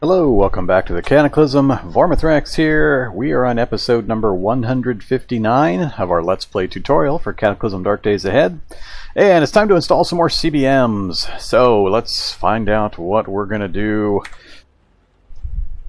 Hello, welcome back to the Cataclysm. Vormithrax here. We are on episode number 159 of our Let's Play tutorial for Cataclysm Dark Days Ahead. And it's time to install some more CBMs. So let's find out what we're going to do.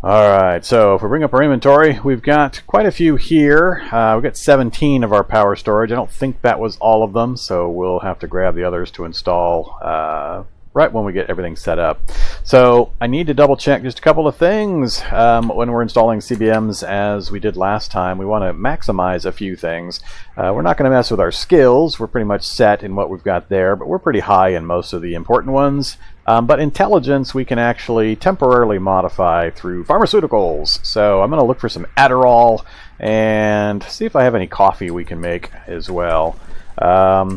Alright, so if we bring up our inventory, we've got quite a few here. We've got 17 of our power storage. I don't think that was all of them, so we'll have to grab the others to install right when we get everything set up. So I need to double check just a couple of things when we're installing CBMs as we did last time. We want to maximize a few things. We're not going to mess with our skills. We're pretty much set in what we've got there, but we're pretty high in most of the important ones. But intelligence we can actually temporarily modify through pharmaceuticals. So I'm going to look for some Adderall and see if I have any coffee we can make as well.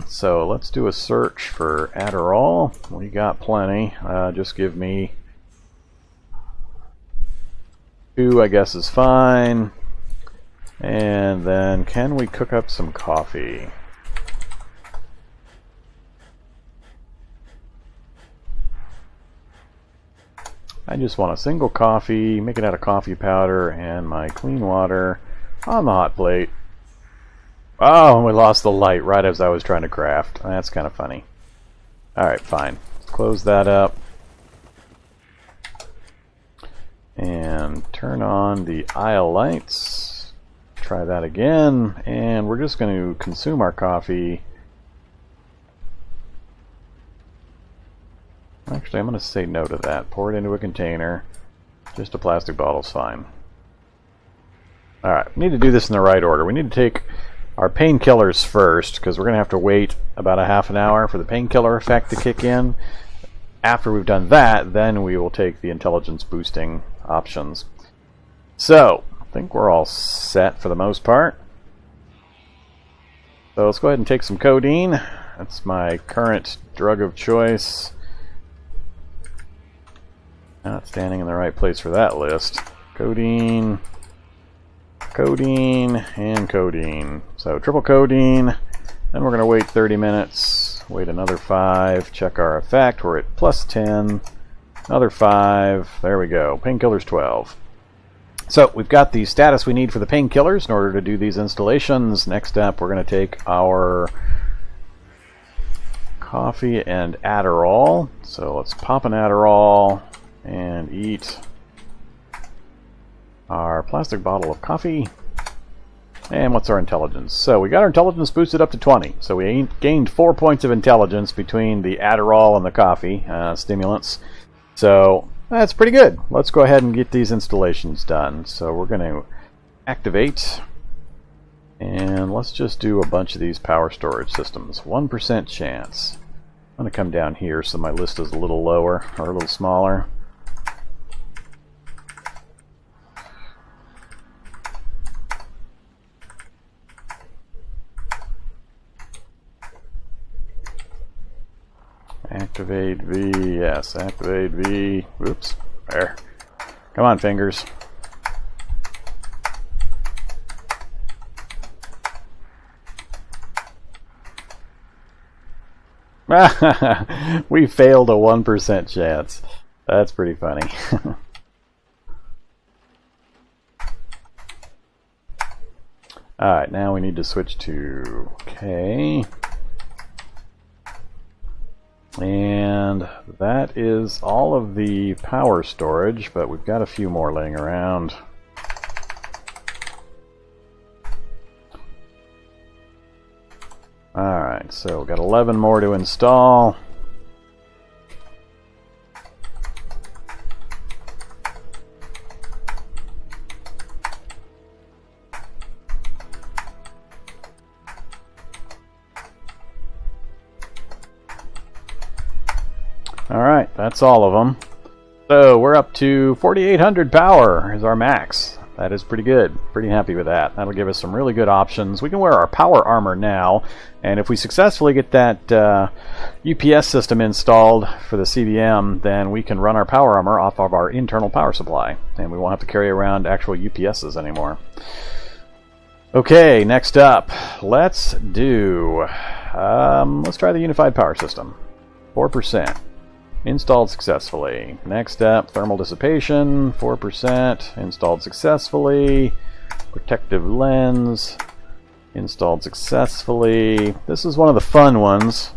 So let's do a search for Adderall. We got plenty. Just give me 2, I guess is fine. And then can we cook up some coffee? I just want a single coffee, make it out of coffee powder and my clean water on the hot plate. Oh, we lost the light right as I was trying to craft. That's kind of funny. Alright, fine. Let's close that up. And turn on the aisle lights. Try that again. And we're just going to consume our coffee. Actually, I'm going to say no to that. Pour it into a container. Just a plastic bottle's fine. Alright, we need to do this in the right order. We need to take our painkillers first, because we're going to have to wait about a half an hour for the painkiller effect to kick in. After we've done that, then we will take the intelligence boosting options. So, I think we're all set for the most part. So let's go ahead and take some codeine. That's my current drug of choice. Not standing in the right place for that list. Codeine, codeine, and codeine. So triple codeine, then we're going to wait 30 minutes, wait another 5, check our effect, we're at plus 10, another 5, there we go, painkillers 12. So we've got the status we need for the painkillers in order to do these installations. Next up we're going to take our coffee and Adderall. So let's pop an Adderall and eat our plastic bottle of coffee. And what's our intelligence? So we got our intelligence boosted up to 20. So we gained 4 points of intelligence between the Adderall and the coffee stimulants. So that's pretty good. Let's go ahead and get these installations done. So we're going to activate. And let's just do a bunch of these power storage systems. 1% chance. I'm going to come down here so my list is a little lower or a little smaller. Activate V, yes, activate V. Oops, there. Come on, fingers. We failed a 1% chance. That's pretty funny. Alright, now we need to switch to K. And that is all of the power storage, but we've got a few more laying around. Alright, so we've got 11 more to install. Alright, that's all of them. So we're up to 4,800 power is our max. That is pretty good. Pretty happy with that. That'll give us some really good options. We can wear our power armor now, and if we successfully get that UPS system installed for the CBM, then we can run our power armor off of our internal power supply, and we won't have to carry around actual UPSs anymore. Okay, next up, let's try the unified power system. 4%. Installed successfully. Next up, thermal dissipation, 4%. Installed successfully. Protective lens. Installed successfully. This is one of the fun ones.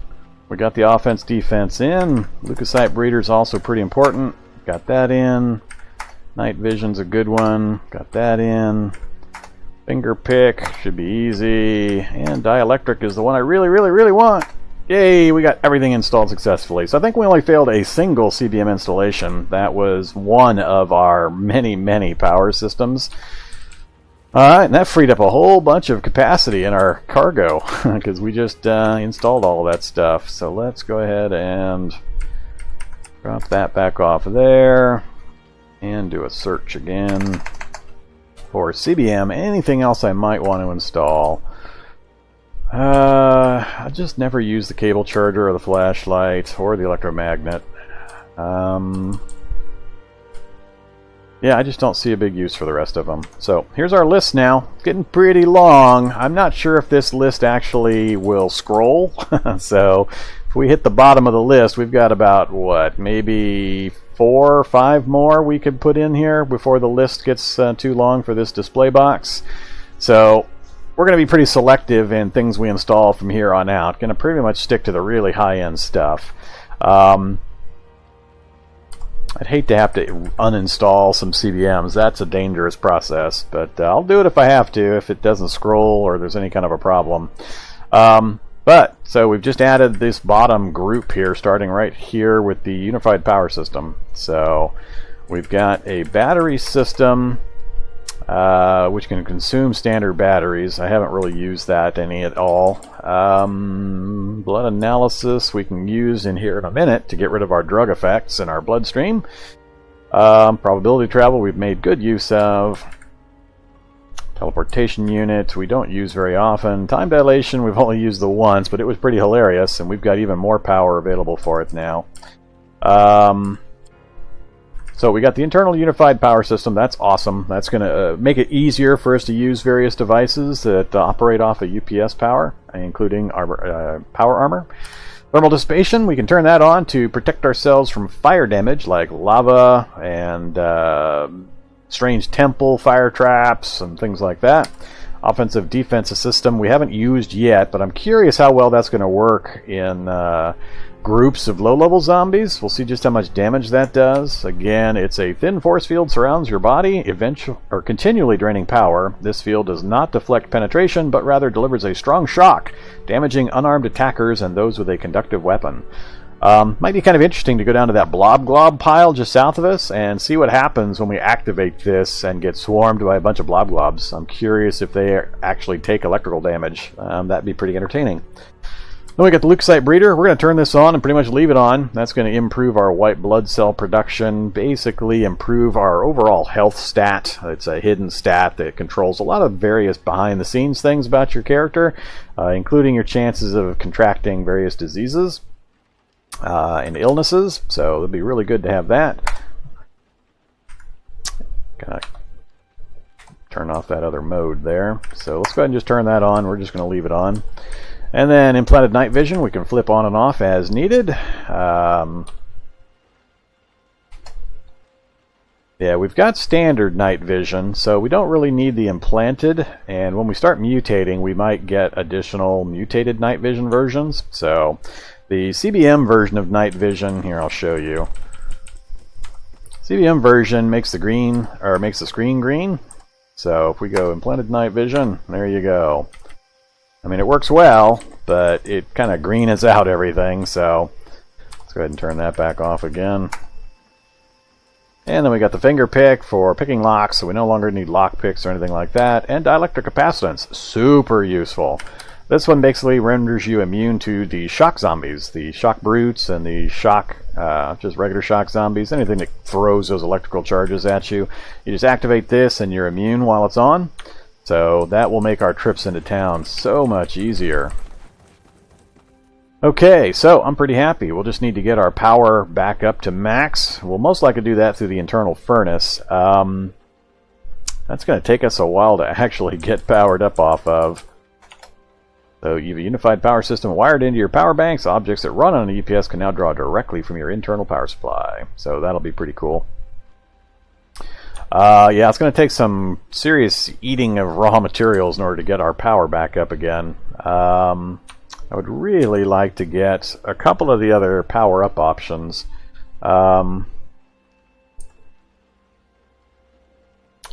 We got the offense defense in. Leukocyte breeder's also pretty important. Got that in. Night vision's a good one. Got that in. Finger pick should be easy. And dielectric is the one I really want. Yay, we got everything installed successfully. So I think we only failed a single CBM installation. That was one of our many power systems. Alright, and that freed up a whole bunch of capacity in our cargo because we just installed all of that stuff. So let's go ahead and drop that back off of there and do a search again for CBM. Anything else I might want to install? I just never use the cable charger or the flashlight or the electromagnet. Yeah, I just don't see a big use for the rest of them. So here's our list now. It's getting pretty long. I'm not sure if this list actually will scroll. So if we hit the bottom of the list, we've got about, what, maybe 4 or 5 more we could put in here before the list gets too long for this display box. So we're going to be pretty selective in things we install from here on out. Going to pretty much stick to the really high-end stuff. I'd hate to have to uninstall some CBMs. That's a dangerous process, but I'll do it if I have to, if it doesn't scroll or there's any kind of a problem. So we've just added this bottom group here, starting right here with the unified power system. So we've got a battery system which can consume standard batteries. I haven't really used that any at all. Blood analysis we can use in here in a minute to get rid of our drug effects in our bloodstream. Probability travel we've made good use of. Teleportation unit we don't use very often. Time dilation we've only used the once, but it was pretty hilarious, and we've got even more power available for it now. So we got the internal unified power system. That's awesome. That's going to make it easier for us to use various devices that operate off of UPS power, including our power armor. Thermal dissipation, we can turn that on to protect ourselves from fire damage like lava and strange temple fire traps and things like that. Offensive defensive system we haven't used yet, but I'm curious how well that's going to work in groups of low-level zombies. We'll see just how much damage that does. Again, it's a thin force field surrounds your body, continually draining power. This field does not deflect penetration, but rather delivers a strong shock, damaging unarmed attackers and those with a conductive weapon. Might be kind of interesting to go down to that blob pile just south of us and see what happens when we activate this and get swarmed by a bunch of blobs. I'm curious if they actually take electrical damage. That'd be pretty entertaining. Then we got the leukocyte breeder. We're going to turn this on and pretty much leave it on. That's going to improve our white blood cell production, basically improve our overall health stat. It's a hidden stat that controls a lot of various behind-the-scenes things about your character, including your chances of contracting various diseases and illnesses. So it'll be really good to have that. Gonna turn off that other mode there. So let's go ahead and just turn that on. We're just going to leave it on. And then implanted night vision we can flip on and off as needed. Yeah, we've got standard night vision, so we don't really need the implanted. And when we start mutating, we might get additional mutated night vision versions. So the CBM version of night vision, here I'll show you. CBM version makes the screen green. So if we go implanted night vision, there you go. I mean, it works well, but it kind of greens out everything, so let's go ahead and turn that back off again. And then we got the finger pick for picking locks, so we no longer need lock picks or anything like that. And dielectric capacitance, super useful. This one basically renders you immune to the shock zombies, the shock brutes and the shock, just regular shock zombies, anything that throws those electrical charges at you. You just activate this and you're immune while it's on. So that will make our trips into town so much easier. Okay, so I'm pretty happy. We'll just need to get our power back up to max. We'll most likely do that through the internal furnace. That's going to take us a while to actually get powered up off of. So you have a unified power system wired into your power banks. Objects that run on a UPS can now draw directly from your internal power supply. So that'll be pretty cool. Yeah, it's going to take some serious eating of raw materials in order to get our power back up again. I would really like to get a couple of the other power-up options. Yeah,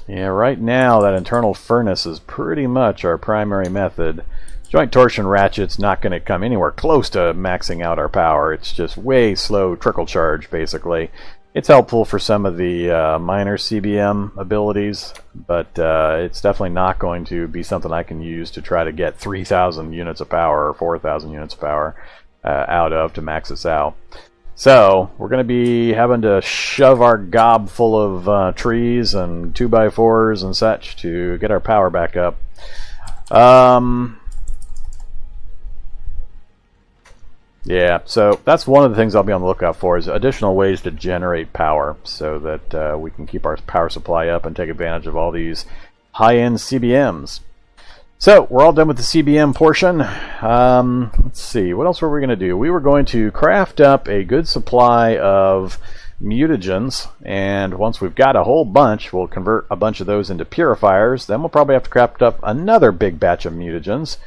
right now that internal furnace is pretty much our primary method. Joint torsion ratchet's not going to come anywhere close to maxing out our power. It's just way slow trickle charge, basically. It's helpful for some of the minor CBM abilities, but it's definitely not going to be something I can use to try to get 3,000 units of power or 4,000 units of power out of to max us out. So we're going to be having to shove our gob full of trees and 2x4s and such to get our power back up. Yeah, so that's one of the things I'll be on the lookout for, is additional ways to generate power so that we can keep our power supply up and take advantage of all these high-end CBMs. So, we're all done with the CBM portion. Let's see, what else were we going to do? We were going to craft up a good supply of mutagens, and once we've got a whole bunch, we'll convert a bunch of those into purifiers. Then we'll probably have to craft up another big batch of mutagens.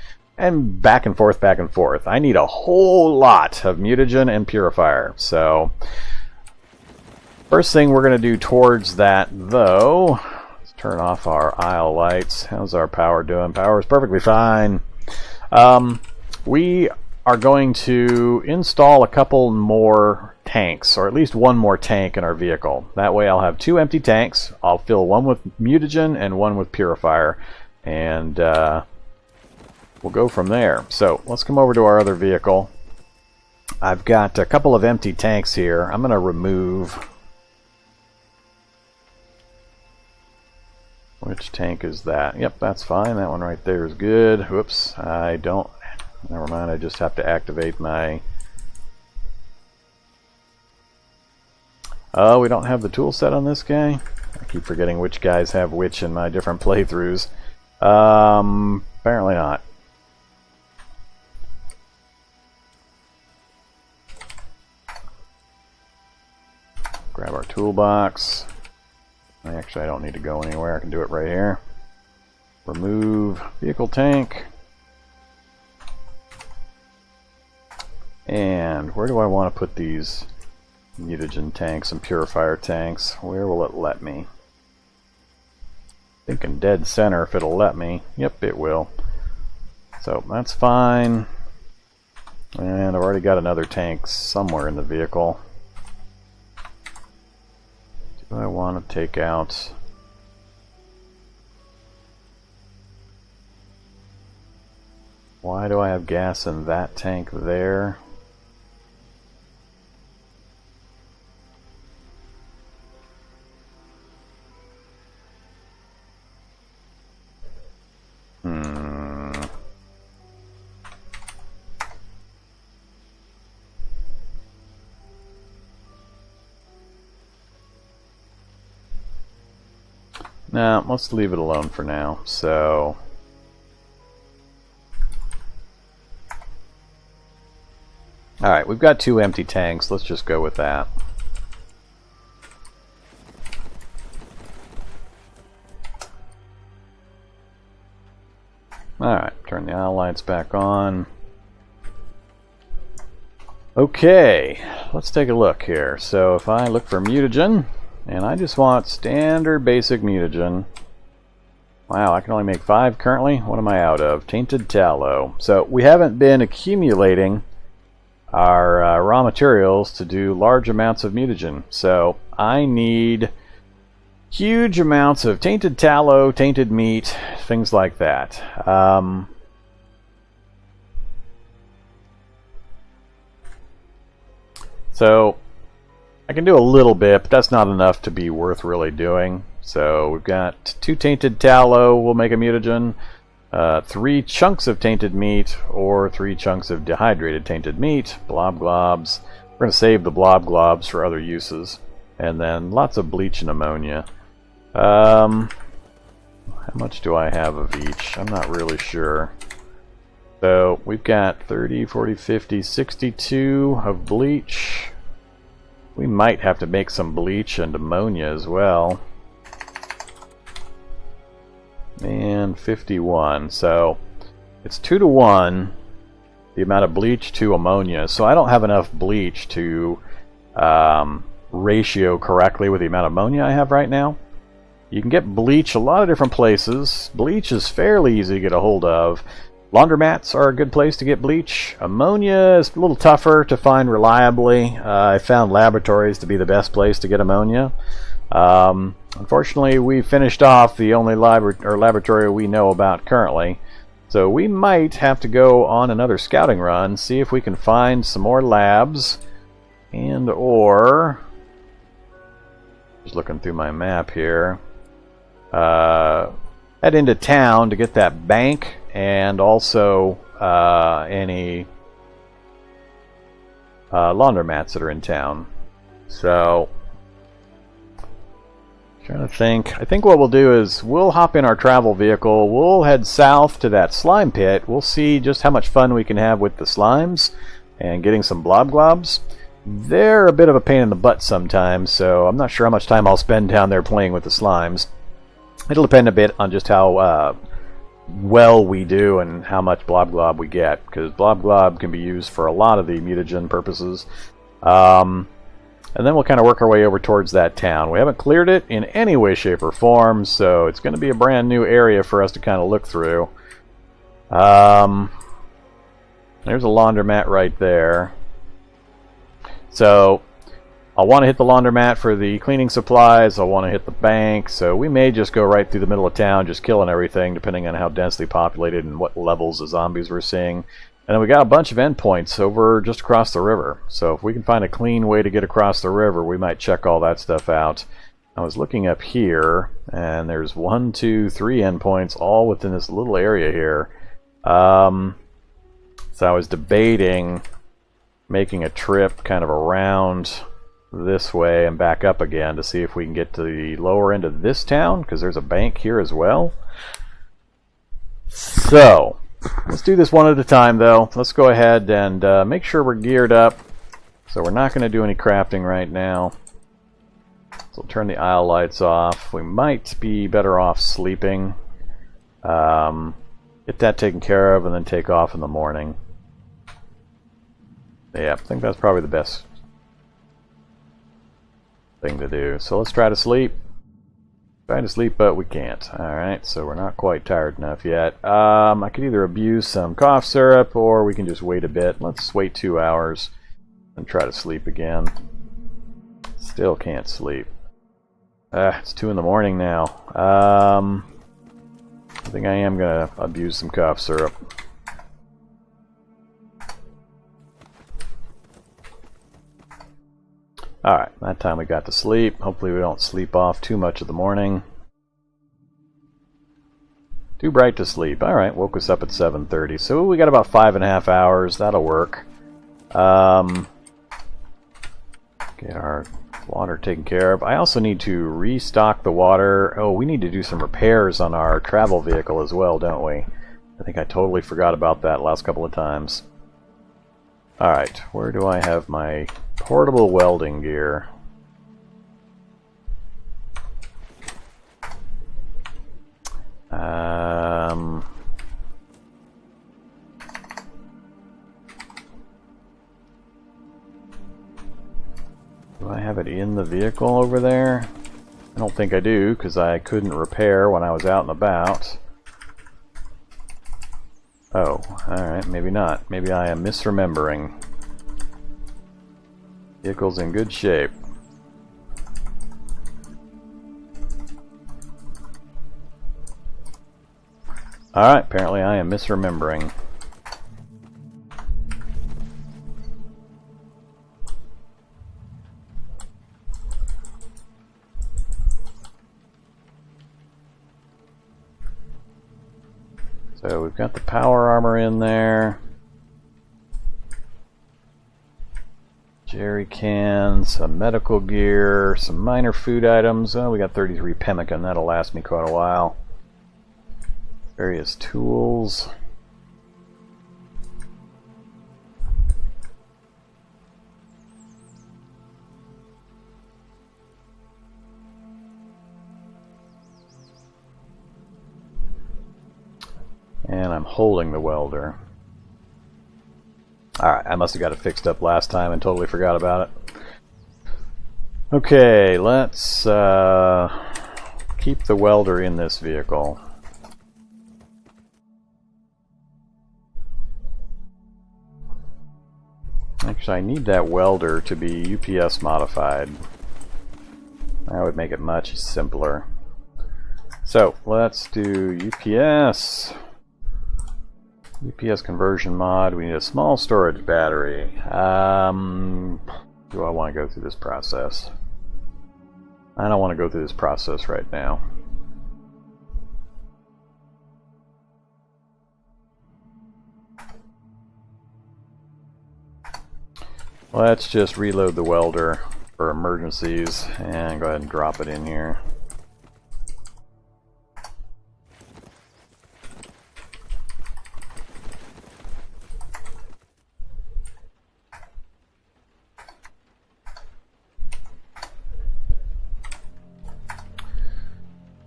And back and forth, back and forth. I need a whole lot of mutagen and purifier. So, first thing we're going to do towards that, though, let's turn off our aisle lights. How's our power doing? Power is perfectly fine. We are going to install a couple more tanks, or at least one more tank in our vehicle. That way I'll have 2 empty tanks. I'll fill one with mutagen and one with purifier. And, we'll go from there. So let's come over to our other vehicle. I've got a couple of empty tanks here. I'm going to remove... Which tank is that? Yep, that's fine. That one right there is good. Whoops, I don't... Never mind, I just have to activate my... Oh, we don't have the tool set on this guy? I keep forgetting which guys have which in my different playthroughs. Apparently not. Grab our toolbox. Actually, I don't need to go anywhere. I can do it right here. Remove vehicle tank. And where do I want to put these mutagen tanks and purifier tanks? Where will it let me? Thinking dead center if it'll let me. Yep, it will. So that's fine. And I've already got another tank somewhere in the vehicle. Do I want to take out... Why do I have gas in that tank there? Now, let's leave it alone for now. So, alright, we've got 2 empty tanks. Let's just go with that. Alright, turn the aisle lights back on. Okay, let's take a look here. So if I look for mutagen, and I just want standard basic mutagen. Wow, I can only make 5 currently. What am I out of? Tainted tallow. So we haven't been accumulating our raw materials to do large amounts of mutagen. So I need huge amounts of tainted tallow, tainted meat, things like that. So I can do a little bit, but that's not enough to be worth really doing. So we've got 2 tainted tallow, we'll make a mutagen, 3 chunks of tainted meat, or 3 chunks of dehydrated tainted meat, blob globs. We're going to save the blob globs for other uses. And then lots of bleach and ammonia. How much do I have of each? I'm not really sure. So we've got 30, 40, 50, 62 of bleach. We might have to make some bleach and ammonia as well. And 51. So it's 2 to 1 the amount of bleach to ammonia. So I don't have enough bleach to ratio correctly with the amount of ammonia I have right now. You can get bleach a lot of different places. Bleach is fairly easy to get a hold of. Laundromats are a good place to get bleach. Ammonia is a little tougher to find reliably. I found laboratories to be the best place to get ammonia. Unfortunately, we finished off the only laboratory we know about currently. So we might have to go on another scouting run, see if we can find some more labs, and or... just looking through my map here. Head into town to get that bank and also any laundromats that are in town. So, trying to think. I think what we'll do is we'll hop in our travel vehicle. We'll head south to that slime pit. We'll see just how much fun we can have with the slimes and getting some globs. They're a bit of a pain in the butt sometimes, so I'm not sure how much time I'll spend down there playing with the slimes. It'll depend a bit on just how well we do and how much blob we get, because blob can be used for a lot of the mutagen purposes. And then we'll kind of work our way over towards that town. We haven't cleared it in any way, shape, or form, so it's going to be a brand new area for us to kind of look through. There's a laundromat right there. So I'll want to hit the laundromat for the cleaning supplies. I'll want to hit the bank. So we may just go right through the middle of town, just killing everything, depending on how densely populated and what levels of zombies we're seeing. And then we got a bunch of endpoints over just across the river. So if we can find a clean way to get across the river, we might check all that stuff out. I was looking up here, and there's 1, 2, 3 endpoints all within this little area here. So I was debating making a trip kind of around this way and back up again to see if we can get to the lower end of this town, because there's a bank here as well. So let's do this one at a time, though. Let's go ahead and make sure we're geared up. So we're not going to do any crafting right now. So we'll turn the aisle lights off. We might be better off sleeping. Get that taken care of and then take off in the morning. Yeah, I think that's probably the best thing to do. So let's try to sleep. Try to sleep, but we can't. Alright, so we're not quite tired enough yet. I could either abuse some cough syrup, or we can just wait a bit. Let's wait 2 hours and try to sleep again. Still can't sleep. It's 2 in the morning now. I think I am going to abuse some cough syrup. Alright, that time we got to sleep. Hopefully we don't sleep off too much of the morning. Too bright to sleep. Alright, woke us up at 7:30. So we got about 5.5 hours. That'll work. Get our water taken care of. I also need to restock the water. Oh, we need to do some repairs on our travel vehicle as well, don't we? I think I totally forgot about that last couple of times. Alright, where do I have my portable welding gear? Do I have it in the vehicle over there? I don't think I do, because I couldn't repair when I was out and about. Oh, alright, maybe not. Maybe I am misremembering. Vehicle's in good shape. Alright, apparently I am misremembering. So we've got the power armor in there. Jerry cans, some medical gear, some minor food items. Oh, we got 33 pemmican. That'll last me quite a while. Various tools. And I'm holding the welder. Alright, I must have got it fixed up last time and totally forgot about it. Okay, let's keep the welder in this vehicle. Actually, I need that welder to be UPS modified. That would make it much simpler. So, let's do UPS. UPS conversion mod. We need a small storage battery. Do I want to go through this process? I don't want to go through this process right now. Let's just reload the welder for emergencies and go ahead and drop it in here.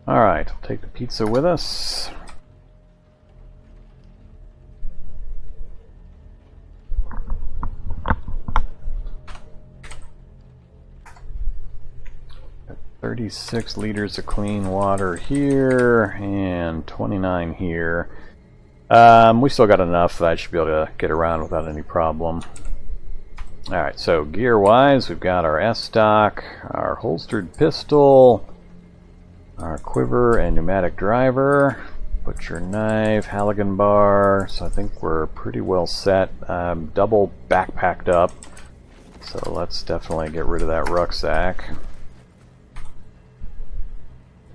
Alright, we'll take the pizza with us. Got 36 liters of clean water here and 29 here. We still got enough that I should be able to get around without any problem. Alright, so gear-wise, we've got our S-stock, our holstered pistol, our quiver and pneumatic driver, butcher knife, Halligan bar, so I think we're pretty well set. Double backpacked up, so let's definitely get rid of that rucksack.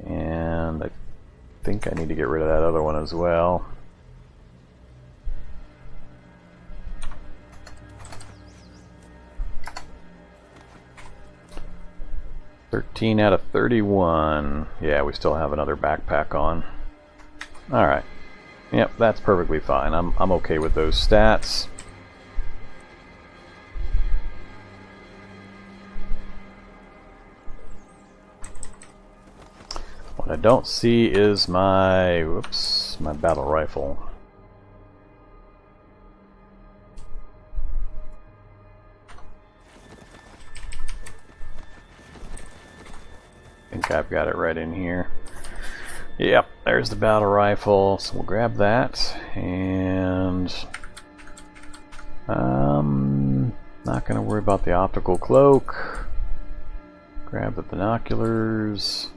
And I think I need to get rid of that other one as well. $13 out of 31. Yeah, we still have another backpack on. Alright. Yep, that's perfectly fine. I'm okay with those stats. What I don't see is my battle rifle. I think I've got it right in here. Yep, there's the battle rifle. So we'll grab that, and not gonna worry about the optical cloak. Grab the binoculars.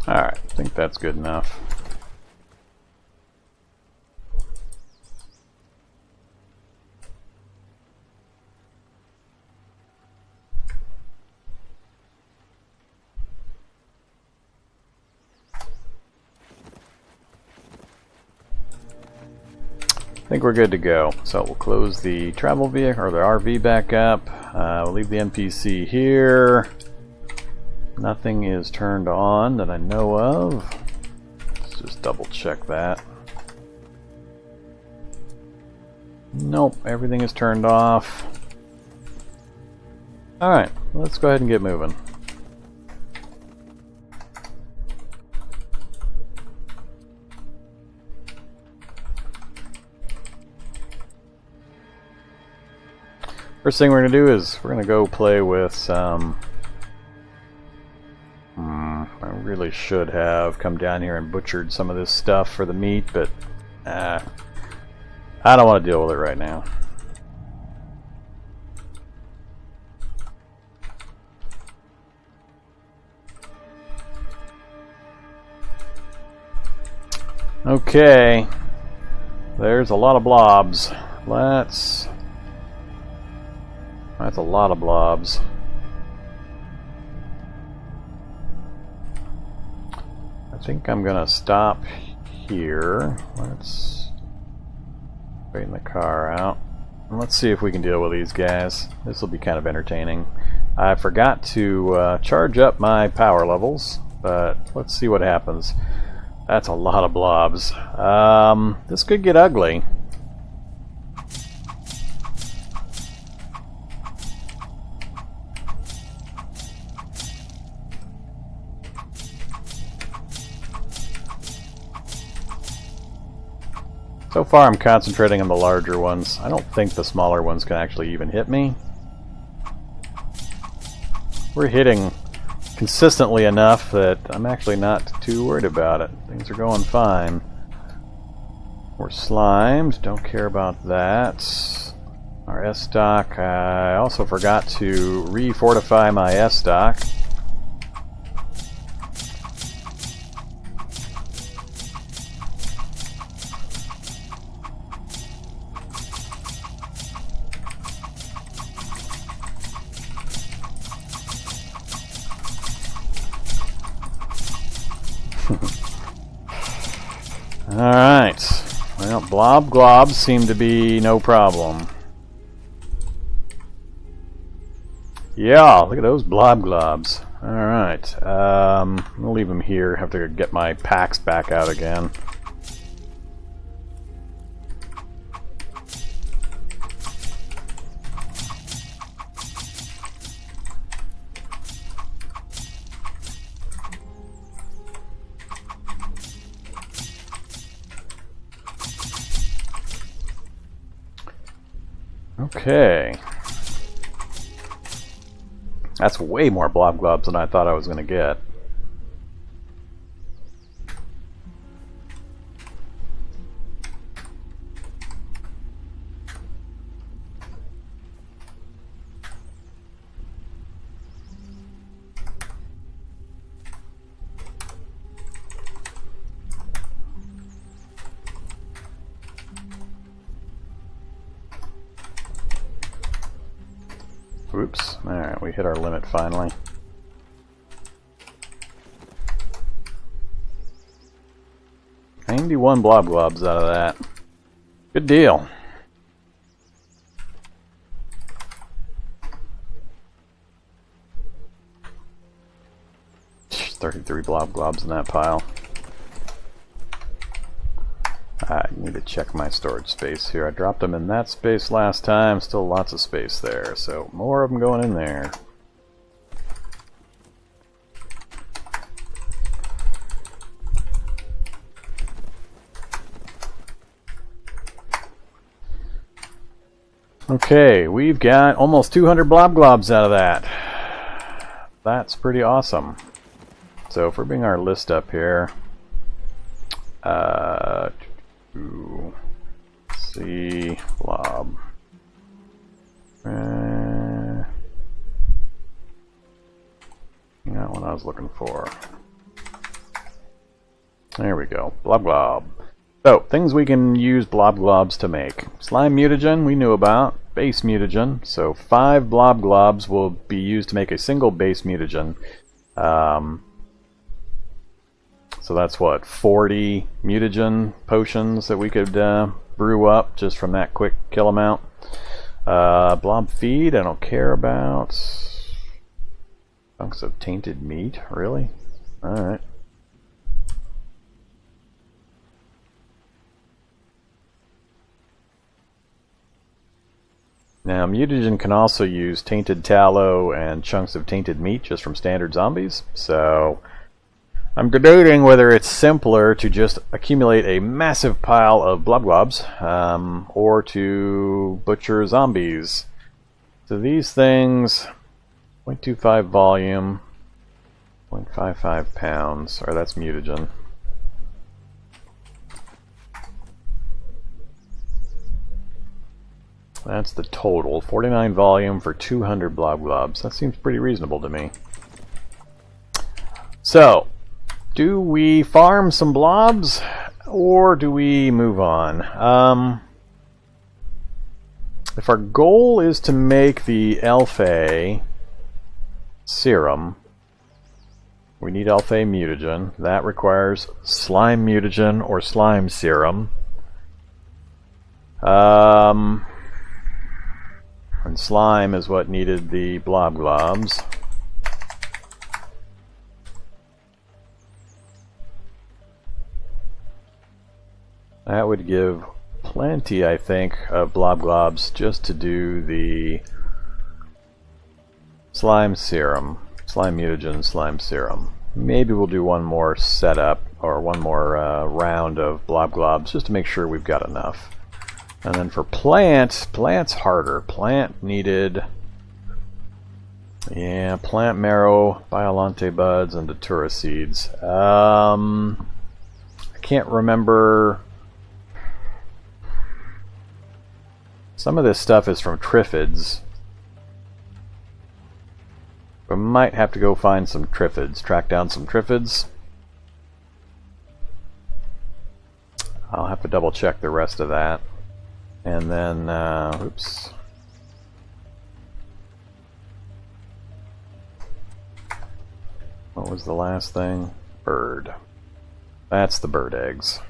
Alright, I think that's good enough. I think we're good to go. So we'll close the travel vehicle or the RV back up. We'll leave the NPC here. Nothing is turned on that I know of. Let's just double check that. Nope, everything is turned off. Alright, let's go ahead and get moving. First thing we're going to do is we're going to go play with some... I really should have come down here and butchered some of this stuff for the meat, but I don't want to deal with it right now. Okay, there's a lot of blobs. That's a lot of blobs. I think I'm gonna stop here. Let's straighten the car out. And let's see if we can deal with these guys. This will be kind of entertaining. I forgot to charge up my power levels, but let's see what happens. That's a lot of blobs. This could get ugly. So far I'm concentrating on the larger ones. I don't think the smaller ones can actually even hit me. We're hitting consistently enough that I'm actually not too worried about it. Things are going fine. We're slimed, don't care about that. Our S-stock, I also forgot to refortify my S-stock. Alright, well, globs seem to be no problem. Yeah, look at those globs. Alright, I'll leave them here. Have to get my packs back out again. Okay. That's way more globs than I thought I was going to get. Oops. Alright, we hit our limit finally. $91 globs out of that. Good deal. There's 33 globs in that pile. I need to check my storage space here. I dropped them in that space last time. Still lots of space there, so more of them going in there. Okay, we've got almost 200 globs out of that. That's pretty awesome. So if we're bringing our list up here, C blob. Not what I was looking for. There we go. Blob. So, things we can use globs to make. Slime mutagen we knew about. Base mutagen. So 5 globs will be used to make a single base mutagen. So that's what, 40 mutagen potions that we could brew up just from that quick kill amount. Blob feed, I don't care about. Chunks of tainted meat, really? Alright. Now, mutagen can also use tainted tallow and chunks of tainted meat just from standard zombies, so I'm debating whether it's simpler to just accumulate a massive pile of globs or to butcher zombies. So these things, 0.25 volume, 0.55 pounds, or that's mutagen. That's the total. 49 volume for 200 blobs. That seems pretty reasonable to me. So, do we farm some blobs, or do we move on? If our goal is to make the Alpha serum, we need Alpha mutagen. That requires slime mutagen or slime serum. And slime is what needed the blobs. That would give plenty, I think, of blobs just to do the slime serum. Slime mutagen, slime serum. Maybe we'll do one more setup, or one more round of blobs just to make sure we've got enough. And then for plant's harder. Plant needed, yeah, plant marrow, Biolante buds, and Datura seeds. I can't remember. Some of this stuff is from Triffids. We might have to go find some Triffids, track down some Triffids. I'll have to double check the rest of that. And then, oops. What was the last thing? Bird. That's the bird eggs.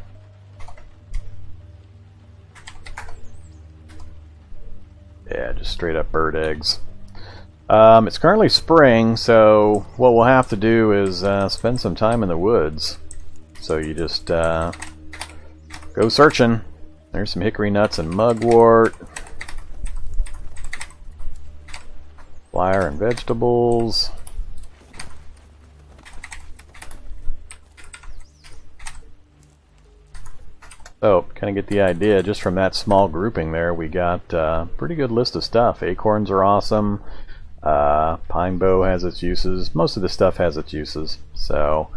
Yeah, just straight up bird eggs. It's currently spring, so what we'll have to do is spend some time in the woods. So you just go searching. There's some hickory nuts and mugwort. Flyer and vegetables. So, kind of get the idea, just from that small grouping there, we got a pretty good list of stuff. Acorns are awesome. Pine bow has its uses. Most of the stuff has its uses. So,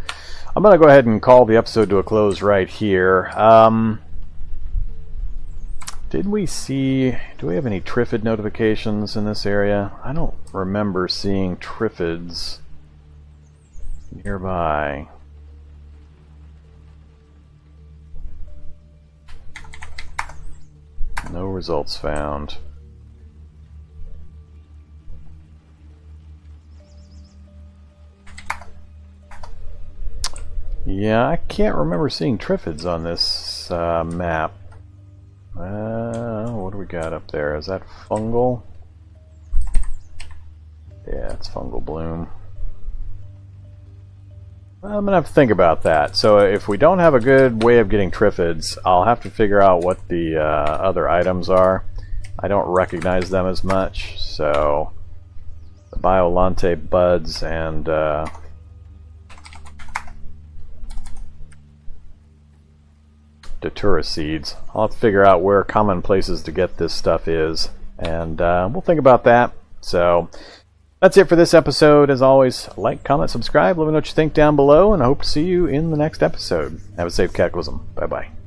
I'm going to go ahead and call the episode to a close right here. Did we see... do we have any Triffid notifications in this area? I don't remember seeing Triffids nearby. No results found. Yeah, I can't remember seeing Triffids on this map. What do we got up there? Is that fungal? Yeah, it's fungal bloom. I'm gonna have to think about that. So if we don't have a good way of getting Triffids, I'll have to figure out what the other items are. I don't recognize them as much, so the Biolante buds and Datura seeds. I'll have to figure out where common places to get this stuff is, and we'll think about that. So that's it for this episode. As always, like, comment, subscribe, let me know what you think down below, and I hope to see you in the next episode. Have a safe Cataclysm. Bye-bye.